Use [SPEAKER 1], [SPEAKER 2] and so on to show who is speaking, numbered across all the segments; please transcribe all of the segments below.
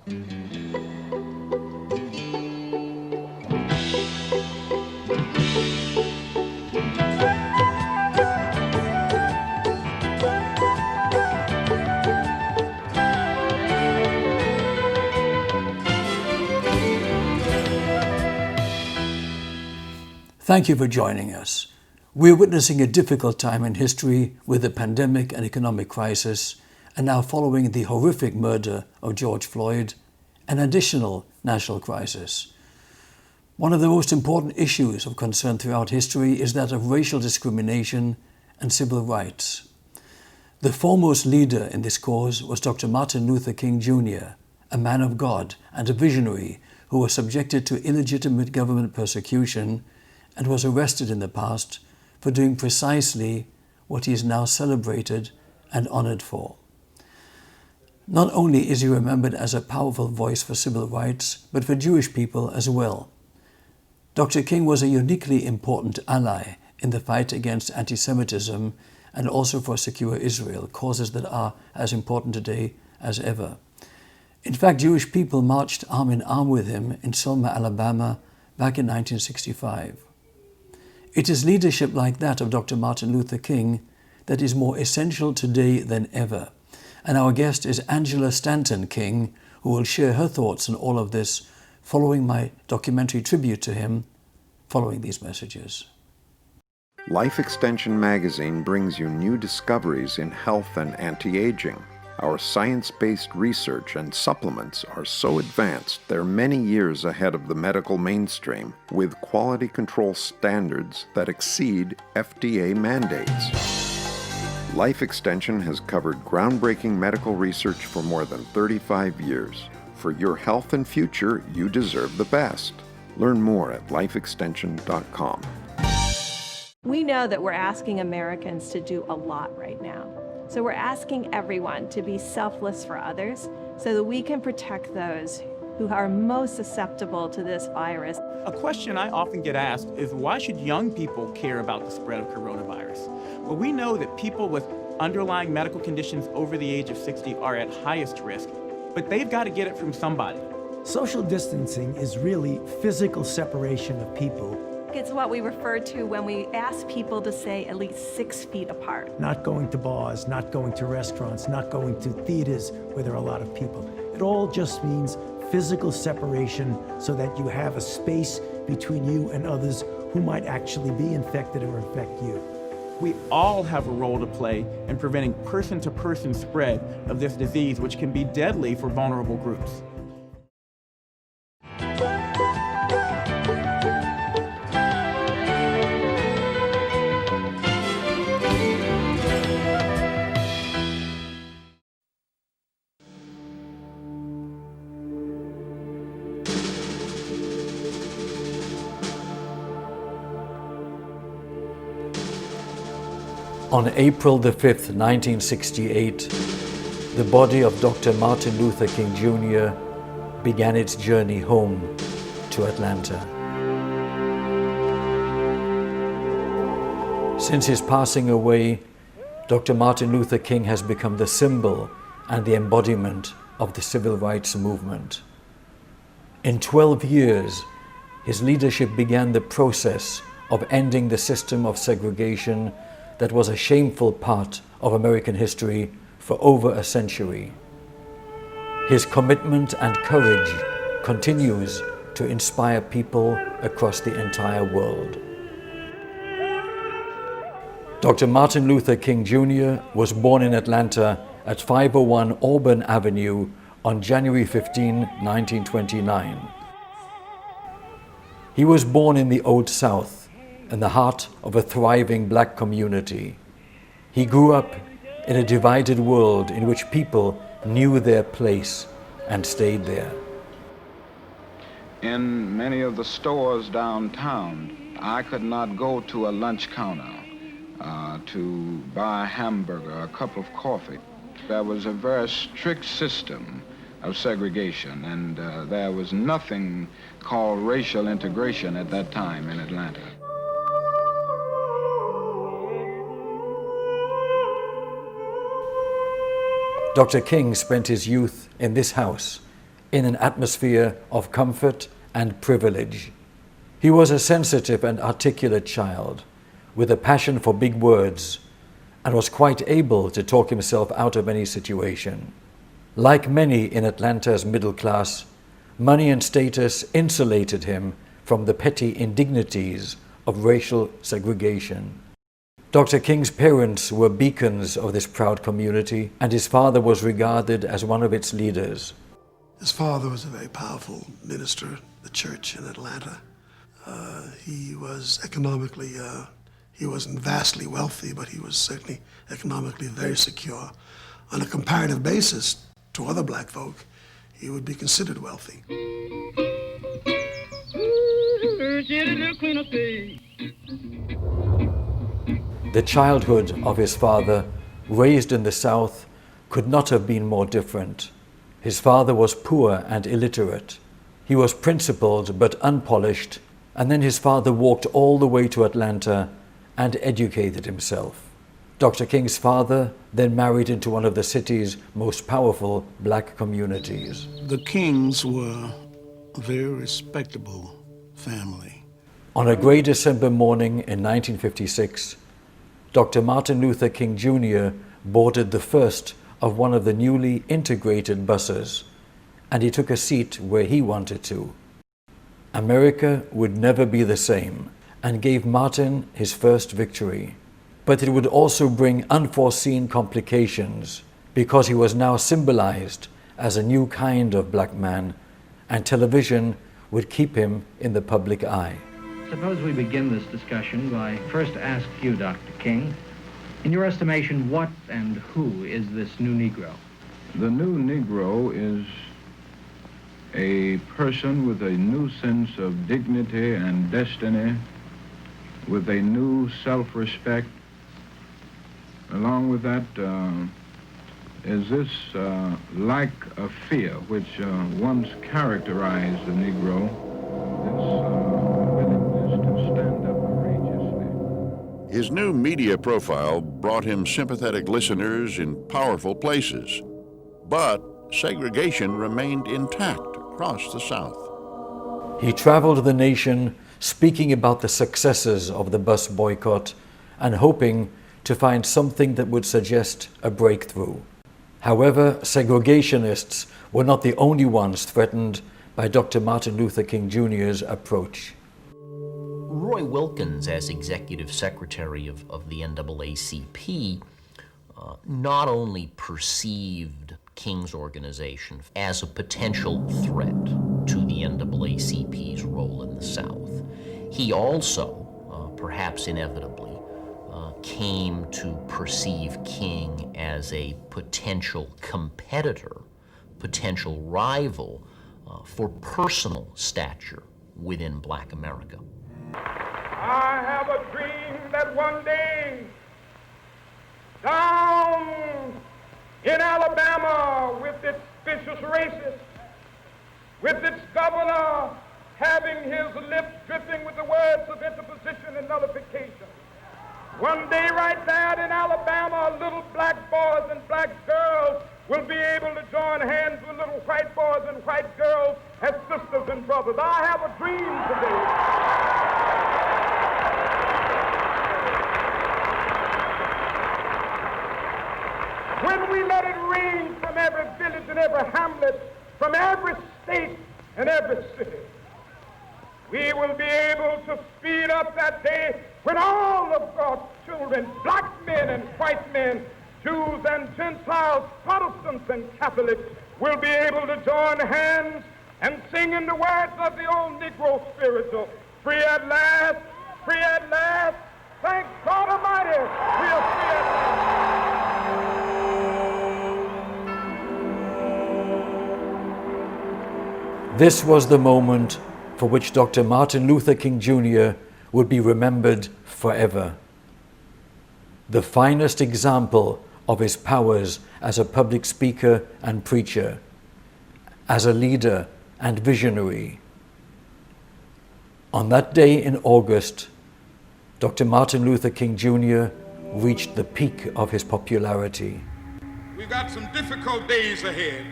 [SPEAKER 1] Thank you for joining us. We're witnessing a difficult time in history with the pandemic and economic crisis, and now following the horrific murder of George Floyd, an additional national crisis. One of the most important issues of concern throughout history is that of racial discrimination and civil rights. The foremost leader in this cause was Dr. Martin Luther King Jr., a man of God and a visionary who was subjected to illegitimate government persecution and was arrested in the past for doing precisely what he is now celebrated and honored for. Not only is he remembered as a powerful voice for civil rights, but for Jewish people as well. Dr. King was a uniquely important ally in the fight against anti-Semitism and also for secure Israel, causes that are as important today as ever. In fact, Jewish people marched arm in arm with him in Selma, Alabama, back in 1965. It is leadership like that of Dr. Martin Luther King that is more essential today than ever. And our guest is Angela Stanton-King, who will share her thoughts on all of this following my documentary tribute to him, following these messages.
[SPEAKER 2] Life Extension magazine brings you new discoveries in health and anti-aging. Our science-based research and supplements are so advanced they're many years ahead of the medical mainstream, with quality control standards that exceed FDA mandates. Life Extension has covered groundbreaking medical research for more than 35 years. For your health and future, you deserve the best. Learn more at lifeextension.com.
[SPEAKER 3] We know that we're asking Americans to do a lot right now. So we're asking everyone to be selfless for others so that we can protect those who are most susceptible to this virus.
[SPEAKER 4] A question I often get asked is, why should young people care about the spread of coronavirus? Well, we know that people with underlying medical conditions over the age of 60 are at highest risk, but they've got to get it from somebody.
[SPEAKER 5] Social distancing is really physical separation of people.
[SPEAKER 3] It's what we refer to when we ask people to stay at least 6 feet apart.
[SPEAKER 5] Not going to bars, not going to restaurants, not going to theaters where there are a lot of people. It all just means physical separation so that you have a space between you and others who might actually be infected or infect you.
[SPEAKER 4] We all have a role to play in preventing person-to-person spread of this disease, which can be deadly for vulnerable groups.
[SPEAKER 1] On April the 5th, 1968, the body of Dr. Martin Luther King Jr. began its journey home to Atlanta. Since his passing away, Dr. Martin Luther King has become the symbol and the embodiment of the civil rights movement. In 12 years, his leadership began the process of ending the system of segregation that was a shameful part of American history for over a century. His commitment and courage continues to inspire people across the entire world. Dr. Martin Luther King Jr. was born in Atlanta at 501 Auburn Avenue on January 15, 1929. He was born in the Old South, in the heart of a thriving black community. He grew up in a divided world in which people knew their place and stayed there.
[SPEAKER 6] In many of the stores downtown, I could not go to a lunch counter to buy a hamburger, a cup of coffee. There was a very strict system of segregation, and there was nothing called racial integration at that time in Atlanta.
[SPEAKER 1] Dr. King spent his youth in this house in an atmosphere of comfort and privilege. He was a sensitive and articulate child with a passion for big words and was quite able to talk himself out of any situation. Like many in Atlanta's middle class, money and status insulated him from the petty indignities of racial segregation. Dr. King's parents were beacons of this proud community, and his father was regarded as one of its leaders.
[SPEAKER 7] His father was a very powerful minister of the church in Atlanta. He was economically, he wasn't vastly wealthy, but he was certainly economically very secure. On a comparative basis to other black folk, he would be considered wealthy.
[SPEAKER 1] The childhood of his father, raised in the South, could not have been more different. His father was poor and illiterate. He was principled but unpolished, and then his father walked all the way to Atlanta and educated himself. Dr. King's father then married into one of the city's most powerful black communities.
[SPEAKER 8] The Kings were a very respectable family.
[SPEAKER 1] On a gray December morning in 1956, Dr. Martin Luther King Jr. boarded the first of one of the newly integrated buses, and he took a seat where he wanted to. America would never be the same, and gave Martin his first victory. But it would also bring unforeseen complications, because he was now symbolized as a new kind of black man, and television would keep him in the public eye.
[SPEAKER 9] Suppose we begin this discussion by first asking you, Dr. King, in your estimation, what and who is this new Negro?
[SPEAKER 6] The new Negro is a person with a new sense of dignity and destiny, with a new self-respect. Along with that is this lack of fear which once characterized the Negro, this willingness to stand up courageously.
[SPEAKER 10] His new media profile brought him sympathetic listeners in powerful places, but segregation remained intact across the South.
[SPEAKER 1] He traveled the nation speaking about the successes of the bus boycott and hoping to find something that would suggest a breakthrough. However, segregationists were not the only ones threatened by Dr. Martin Luther King Jr.'s approach.
[SPEAKER 11] Roy Wilkins, as executive secretary of the NAACP, not only perceived King's organization as a potential threat to the NAACP's role in the South, he also, perhaps inevitably, came to perceive King as a potential competitor, potential rival for personal stature within Black America.
[SPEAKER 12] I have a dream that one day, down in Alabama, with its vicious racists, with its governor having his lips dripping with the words of interposition and nullification, one day right there in Alabama, little black boys and black girls will be able to join hands with little white boys and white girls as sisters and brothers. I have a dream today. When we let it ring from every village and every hamlet, from every state and every city, we will be able to speed up that day when all of God's children, black men and white men, Jews and Gentiles, Protestants and Catholics, will be able to join hands and sing in the words of the old Negro spiritual, free at last, thank God Almighty, we are free at last.
[SPEAKER 1] This was the moment for which Dr. Martin Luther King Jr. would be remembered forever. The finest example of his powers as a public speaker and preacher, as a leader and visionary. On that day in August, Dr. Martin Luther King Jr. reached the peak of his popularity.
[SPEAKER 12] We've got some difficult days ahead.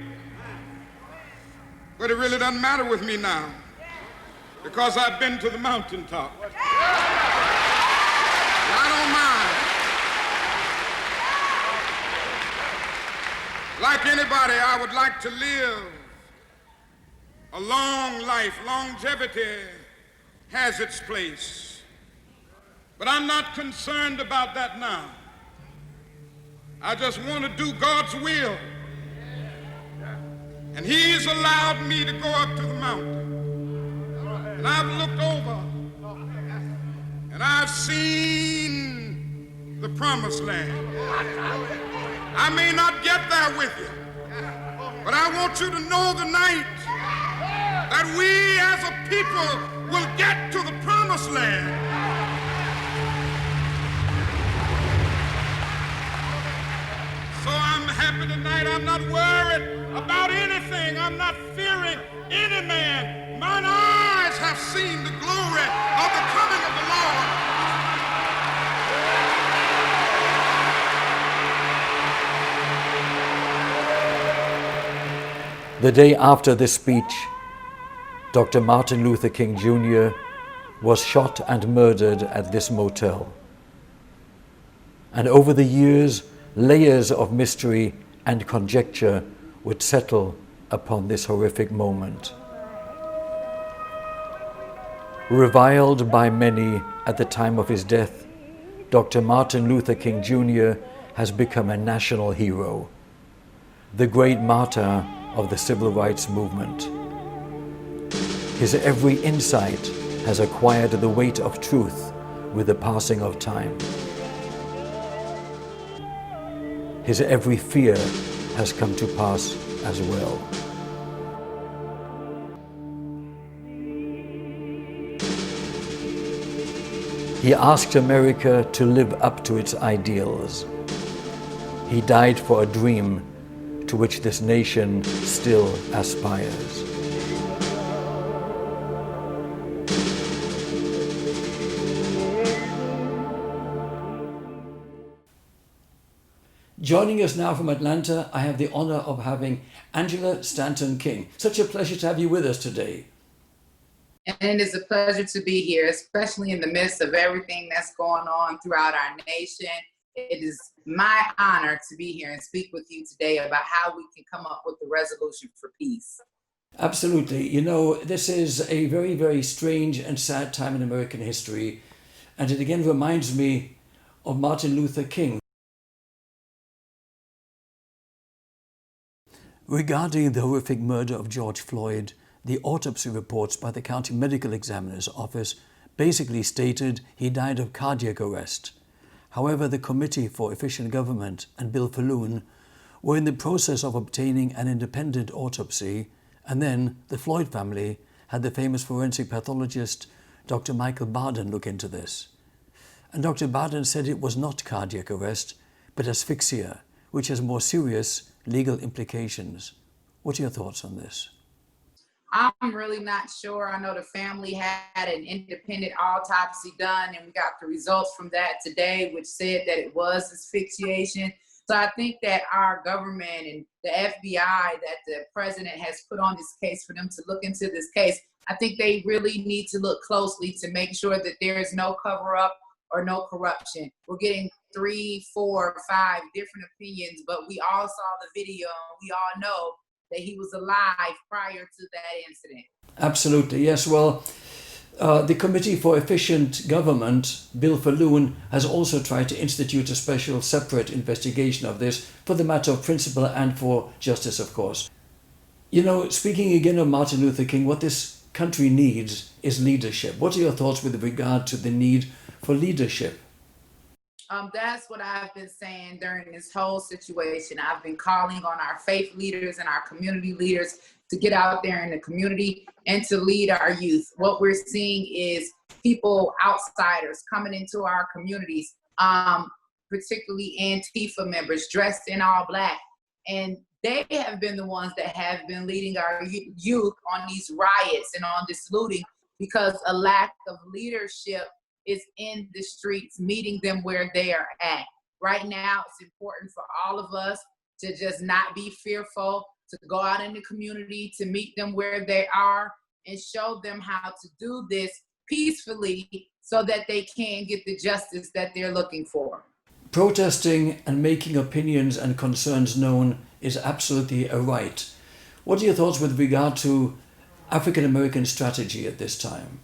[SPEAKER 12] But it really doesn't matter with me now because I've been to the mountaintop. And I don't mind. Like anybody, I would like to live a long life. Longevity has its place. But I'm not concerned about that now. I just want to do God's will. And He's allowed me to go up to the mountain. And I've looked over and I've seen the promised land. I may not get there with you, but I want you to know tonight that we as a people will get to the promised land. So I'm happy tonight. I'm not worried about anything. I'm not fearing any man. Mine eyes have seen the glory of the coming of the Lord.
[SPEAKER 1] The day after this speech, Dr. Martin Luther King Jr. was shot and murdered at this motel. And over the years, layers of mystery and conjecture would settle upon this horrific moment. Reviled by many at the time of his death, Dr. Martin Luther King Jr. has become a national hero, the great martyr of the civil rights movement. His every insight has acquired the weight of truth with the passing of time. His every fear has come to pass as well. He asked America to live up to its ideals. He died for a dream to which this nation still aspires. Joining us now from Atlanta, I have the honor of having Angela Stanton-King. Such a pleasure to have you with us today.
[SPEAKER 13] And it is a pleasure to be here, especially in the midst of everything that's going on throughout our nation. It is my honor to be here and speak with you today about how we can come up with a resolution for peace.
[SPEAKER 1] Absolutely. You know, this is a very, very strange and sad time in American history. And it again reminds me of Martin Luther King. Regarding the horrific murder of George Floyd, the autopsy reports by the County Medical Examiner's Office basically stated he died of cardiac arrest. However, the Committee for Efficient Government and Bill Falloon were in the process of obtaining an independent autopsy, and then the Floyd family had the famous forensic pathologist Dr. Michael Barden look into this. And Dr. Barden said it was not cardiac arrest, but asphyxia, which has more serious legal implications. What are your thoughts on this?
[SPEAKER 13] I'm really not sure. I know the family had an independent autopsy done, and we got the results from that today, which said that it was asphyxiation. So I think that our government and the FBI that the president has put on this case for them to look into this case, I think they really need to look closely to make sure that there is no cover-up or no corruption. We're getting 3, 4, 5 different opinions, but we all saw the video and we all know that he was alive prior to that incident.
[SPEAKER 1] Absolutely, yes. Well, the Committee for Efficient Government, Bill Falloon, has also tried to institute a special separate investigation of this for the matter of principle and for justice, of course. You know, speaking again of Martin Luther King, what this country needs is leadership. What are your thoughts with regard to the need for leadership?
[SPEAKER 13] That's what I've been saying during this whole situation. I've been calling on our faith leaders and our community leaders to get out there in the community and to lead our youth. What we're seeing is people, outsiders, coming into our communities, particularly Antifa members dressed in all black. And they have been the ones that have been leading our youth on these riots and on this looting because a lack of leadership is in the streets, meeting them where they are at. Right now, it's important for all of us to just not be fearful, to go out in the community, to meet them where they are and show them how to do this peacefully so that they can get the justice that they're looking for.
[SPEAKER 1] Protesting and making opinions and concerns known is absolutely a right. What are your thoughts with regard to African American strategy at this time?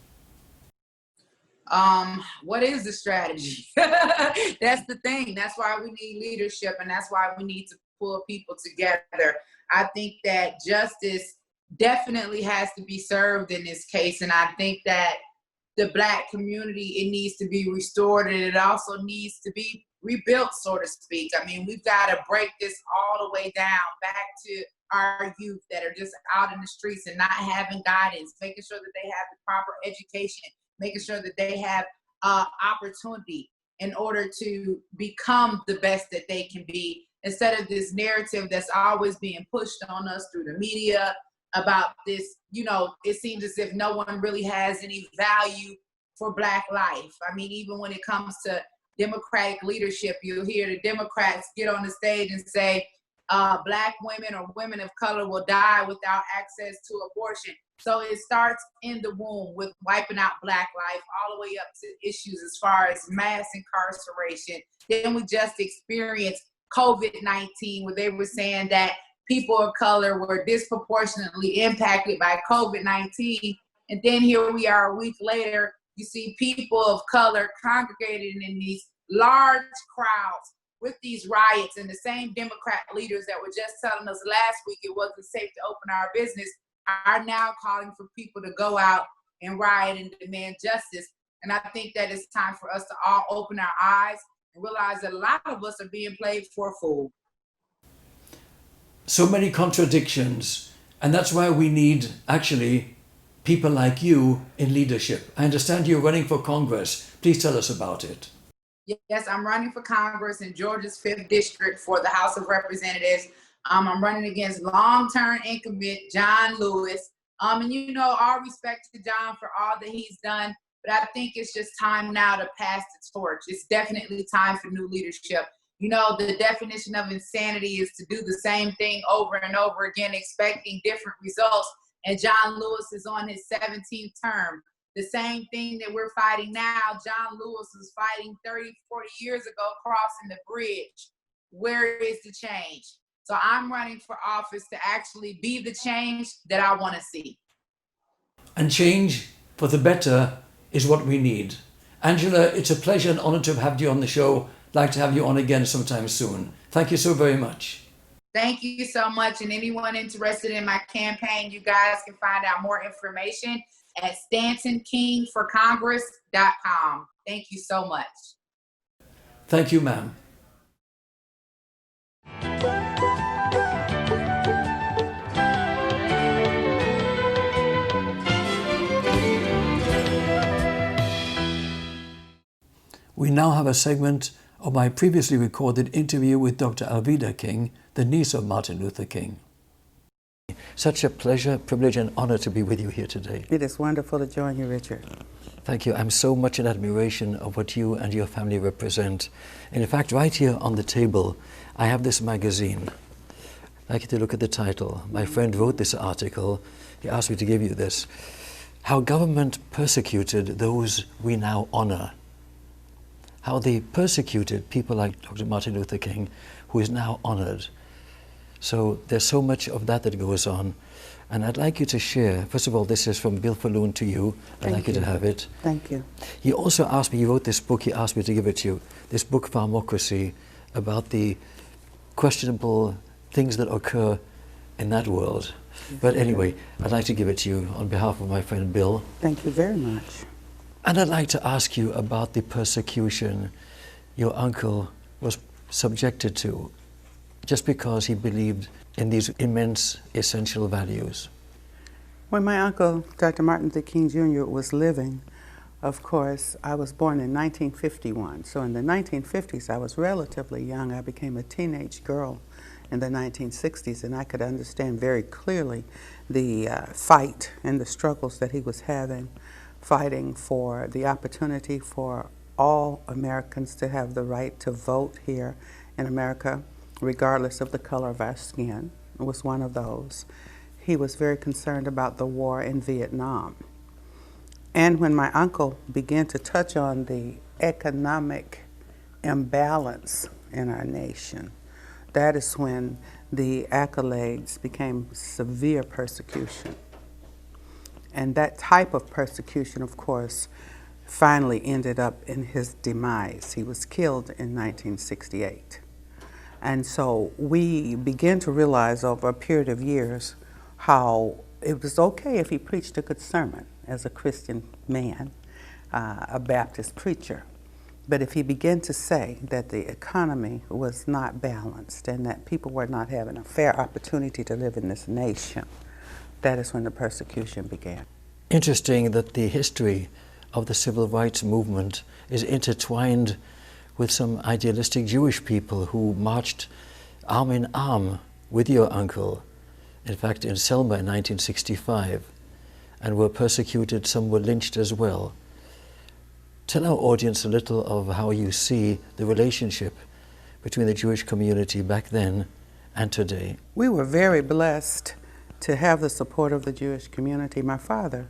[SPEAKER 13] What is the strategy? That's the thing. That's why we need leadership, and that's why we need to pull people together. I think that justice definitely has to be served in this case, and I think that the Black community, it needs to be restored, and it also needs to be rebuilt, so to speak. I mean, we've got to break this all the way down back to our youth that are just out in the streets and not having guidance, making sure that they have the proper education, making sure that they have opportunity in order to become the best that they can be, instead of this narrative that's always being pushed on us through the media about this. You know, it seems as if no one really has any value for Black life. I mean, even when it comes to Democratic leadership, you'll hear the Democrats get on the stage and say, Black women or women of color will die without access to abortion. So it starts in the womb with wiping out Black life, all the way up to issues as far as mass incarceration. Then we just experienced COVID-19, where they were saying that people of color were disproportionately impacted by COVID-19. And then here we are a week later, you see people of color congregated in these large crowds with these riots, and the same Democrat leaders that were just telling us last week it wasn't safe to open our business are now calling for people to go out and riot and demand justice. And I think that it's time for us to all open our eyes and realize that a lot of us are being played for a fool.
[SPEAKER 1] So many contradictions, and that's why we need, actually, people like you in leadership. I understand you're running for Congress. Please tell us about it.
[SPEAKER 13] Yes, I'm running for Congress in Georgia's 5th District for the House of Representatives. I'm running against long-term incumbent John Lewis. And you know, all respect to John for all that he's done, but I think it's just time now to pass the torch. It's definitely time for new leadership. You know, the definition of insanity is to do the same thing over and over again, expecting different results. And John Lewis is on his 17th term. The same thing that we're fighting now, John Lewis was fighting 30, 40 years ago, crossing the bridge. Where is the change? So I'm running for office to actually be the change that I want to see.
[SPEAKER 1] And change for the better is what we need. Angela, it's a pleasure and honor to have had you on the show. I'd like to have you on again sometime soon. Thank you so very much.
[SPEAKER 13] Thank you so much. And anyone interested in my campaign, you guys can find out more information at StantonKingForCongress.com. Thank you so much.
[SPEAKER 1] Thank you, ma'am. We now have a segment of my previously recorded interview with Dr. Alvida King, the niece of Martin Luther King. Such a pleasure, privilege, and honor to be with you here today.
[SPEAKER 14] It is wonderful to join you, Richard.
[SPEAKER 1] Thank you. I'm so much in admiration of what you and your family represent. And in fact, right here on the table, I have this magazine. I'd like you to look at the title. My friend wrote this article. He asked me to give you this. How government persecuted those we now honor. How they persecuted people like Dr. Martin Luther King, who is now honored. So there's so much of that goes on. And I'd like you to share, first of all, this is from Bill Falloon to you. I'd like you to have it.
[SPEAKER 14] Thank you.
[SPEAKER 1] He also asked me, he wrote this book, he asked me to give it to you, this book, Pharmocracy, about the questionable things that occur in that world. But anyway, I'd like to give it to you on behalf of my friend Bill.
[SPEAKER 14] Thank you very much.
[SPEAKER 1] And I'd like to ask you about the persecution your uncle was subjected to, just because he believed in these immense essential values.
[SPEAKER 14] When my uncle, Dr. Martin Luther King Jr., was living, of course, I was born in 1951. So in the 1950s, I was relatively young. I became a teenage girl in the 1960s, and I could understand very clearly the fight and the struggles that he was having, fighting for the opportunity for all Americans to have the right to vote here in America, regardless of the color of our skin. was one of those. He was very concerned about the war in Vietnam. And when my uncle began to touch on the economic imbalance in our nation, that is when the accolades became severe persecution. And that type of persecution, of course, finally ended up in his demise. He was killed in 1968. And so we began to realize over a period of years how it was okay if he preached a good sermon as a Christian man, a Baptist preacher. But if he began to say that the economy was not balanced and that people were not having a fair opportunity to live in this nation, that is when the persecution began.
[SPEAKER 1] Interesting that the history of the civil rights movement is intertwined with some idealistic Jewish people who marched arm in arm with your uncle, in fact in Selma in 1965, and were persecuted. Some were lynched as well. Tell our audience a little of how you see the relationship between the Jewish community back then and today.
[SPEAKER 14] We were very blessed to have the support of the Jewish community. My father,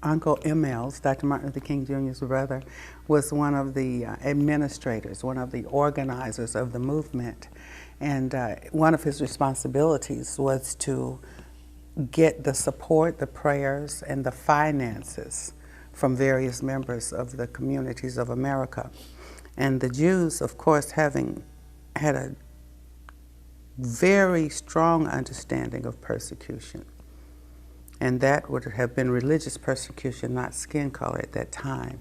[SPEAKER 14] Uncle M.L.'s, Dr. Martin Luther King Jr.'s brother, was one of the administrators, one of the organizers of the movement. And one of his responsibilities was to get the support, the prayers, and the finances from various members of the communities of America. And the Jews, of course, having had a very strong understanding of persecution, and that would have been religious persecution, not skin color at that time,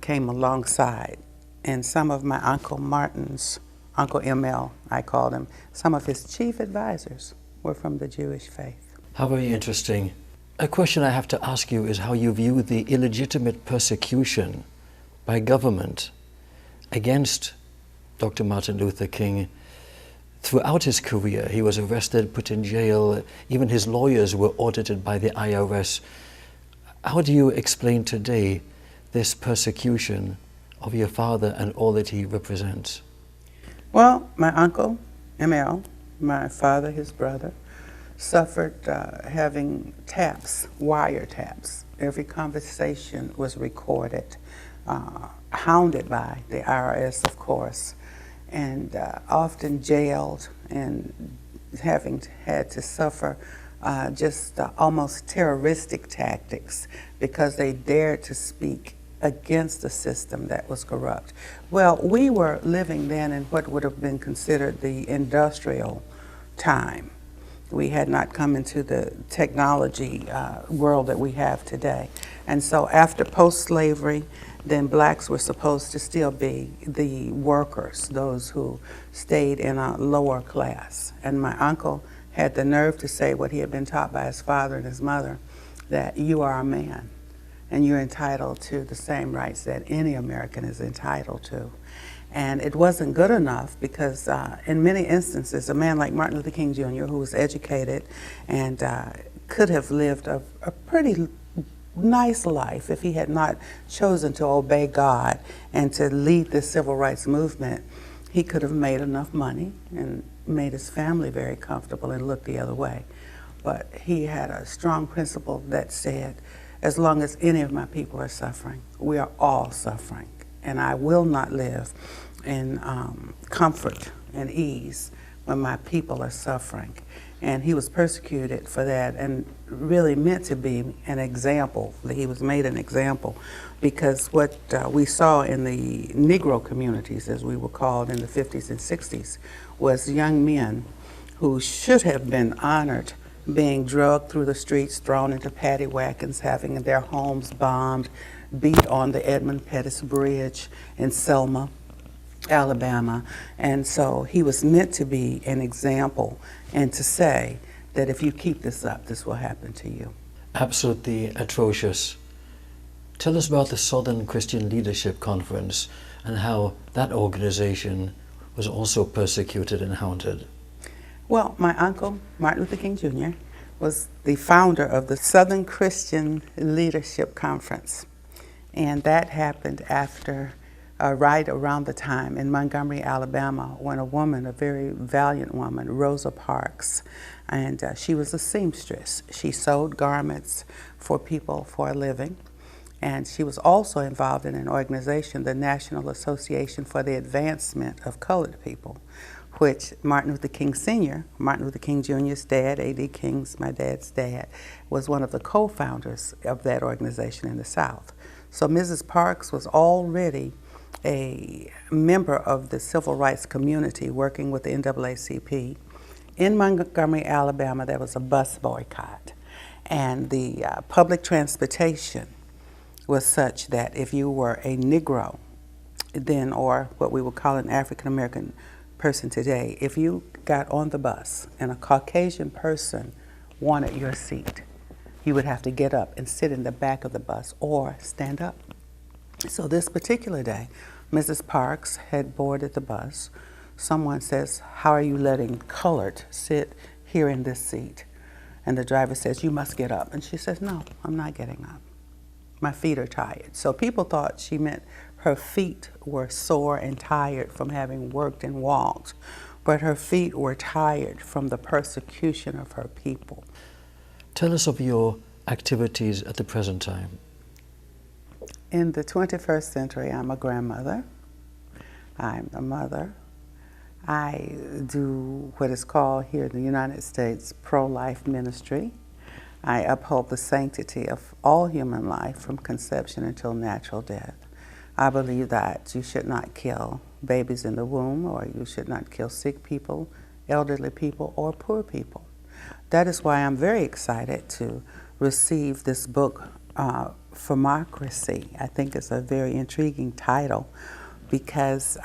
[SPEAKER 14] came alongside. And some of my Uncle Martin's, Uncle M.L., I called him, some of his chief advisors were from the Jewish faith.
[SPEAKER 1] How very interesting. A question I have to ask you is how you view the illegitimate persecution by government against Dr. Martin Luther King. Throughout his career, he was arrested, put in jail, even his lawyers were audited by the IRS. How do you explain today this persecution of your father and all that he represents?
[SPEAKER 14] Well, my uncle, M.L., my father, his brother, suffered having taps, wiretaps. Every conversation was recorded, hounded by the IRS, of course, and often jailed and having had to suffer just almost terroristic tactics because they dared to speak against a system that was corrupt. Well, we were living then in what would have been considered the industrial time. We had not come into the technology world that we have today. And so after post-slavery, then blacks were supposed to still be the workers, those who stayed in a lower class. And my uncle had the nerve to say what he had been taught by his father and his mother, that you are a man and you're entitled to the same rights that any American is entitled to. And it wasn't good enough because in many instances, a man like Martin Luther King Jr., who was educated and could have lived a pretty nice life if he had not chosen to obey God and to lead the civil rights movement, he could have made enough money and made his family very comfortable and looked the other way. But he had a strong principle that said, as long as any of my people are suffering, we are all suffering. And I will not live in comfort and ease when my people are suffering. And he was persecuted for that and really meant to be an example. He was made an example because what we saw in the Negro communities, as we were called in the 50s and 60s, was young men who should have been honored being drugged through the streets, thrown into paddy wagons, having their homes bombed, beat on the Edmund Pettus Bridge in Selma, Alabama. And so he was meant to be an example and to say that if you keep this up, this will happen to you.
[SPEAKER 1] Absolutely atrocious. Tell us about the Southern Christian Leadership Conference and how that organization was also persecuted and hounded.
[SPEAKER 14] Well, my uncle, Martin Luther King Jr., was the founder of the Southern Christian Leadership Conference. And that happened after right around the time in Montgomery, Alabama, when a woman, a very valiant woman, Rosa Parks, and she was a seamstress. She sewed garments for people for a living, and she was also involved in an organization, the National Association for the Advancement of Colored People, which Martin Luther King Sr., Martin Luther King Jr.'s dad, A.D. King's, my dad's dad, was one of the co-founders of that organization in the South. So Mrs. Parks was already a member of the civil rights community working with the NAACP. In Montgomery, Alabama, there was a bus boycott, and the public transportation was such that if you were a Negro then, or what we would call an African American person today, if you got on the bus and a Caucasian person wanted your seat, you would have to get up and sit in the back of the bus or stand up. So this particular day, Mrs. Parks had boarded the bus. Someone says, "How are you letting colored sit here in this seat?" And the driver says, "You must get up." And she says, "No, I'm not getting up. My feet are tired." So people thought she meant her feet were sore and tired from having worked and walked, but her feet were tired from the persecution of her people.
[SPEAKER 1] Tell us of your activities at the present time.
[SPEAKER 14] In the 21st century, I'm a grandmother. I'm a mother. I do what is called here in the United States pro-life ministry. I uphold the sanctity of all human life from conception until natural death. I believe that you should not kill babies in the womb, or you should not kill sick people, elderly people, or poor people. That is why I'm very excited to receive this book, Pharmacracy. I think it's a very intriguing title because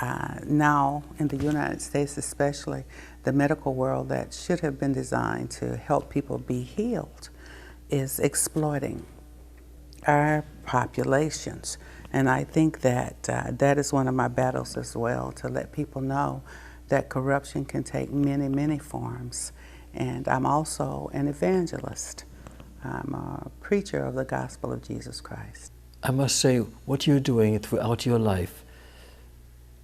[SPEAKER 14] now in the United States especially, the medical world that should have been designed to help people be healed is exploiting our populations. And I think that that is one of my battles as well, to let people know that corruption can take many, many forms. And I'm also an evangelist. I'm a preacher of the gospel of Jesus Christ.
[SPEAKER 1] I must say, what you're doing throughout your life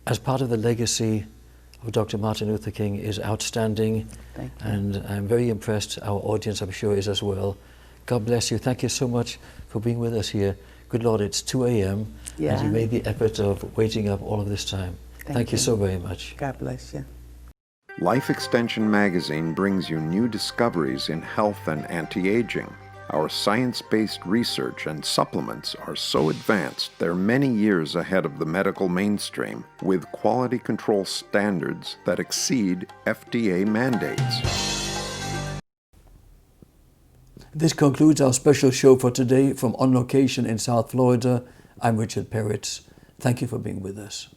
[SPEAKER 1] as part of the legacy of Dr. Martin Luther King is outstanding.
[SPEAKER 14] Thank you.
[SPEAKER 1] And I'm very impressed. Our audience, I'm sure, is as well. God bless you. Thank you so much for being with us here. Good Lord, it's 2 a.m.
[SPEAKER 14] Yeah.
[SPEAKER 1] and you made the effort of waiting up all of this time. Thank you so very much.
[SPEAKER 14] God bless you.
[SPEAKER 2] Life Extension magazine brings you new discoveries in health and anti-aging. Our science-based research and supplements are so advanced they're many years ahead of the medical mainstream, with quality control standards that exceed FDA mandates.
[SPEAKER 1] This concludes our special show for today from On Location in South Florida. I'm Richard Peritz. Thank you for being with us.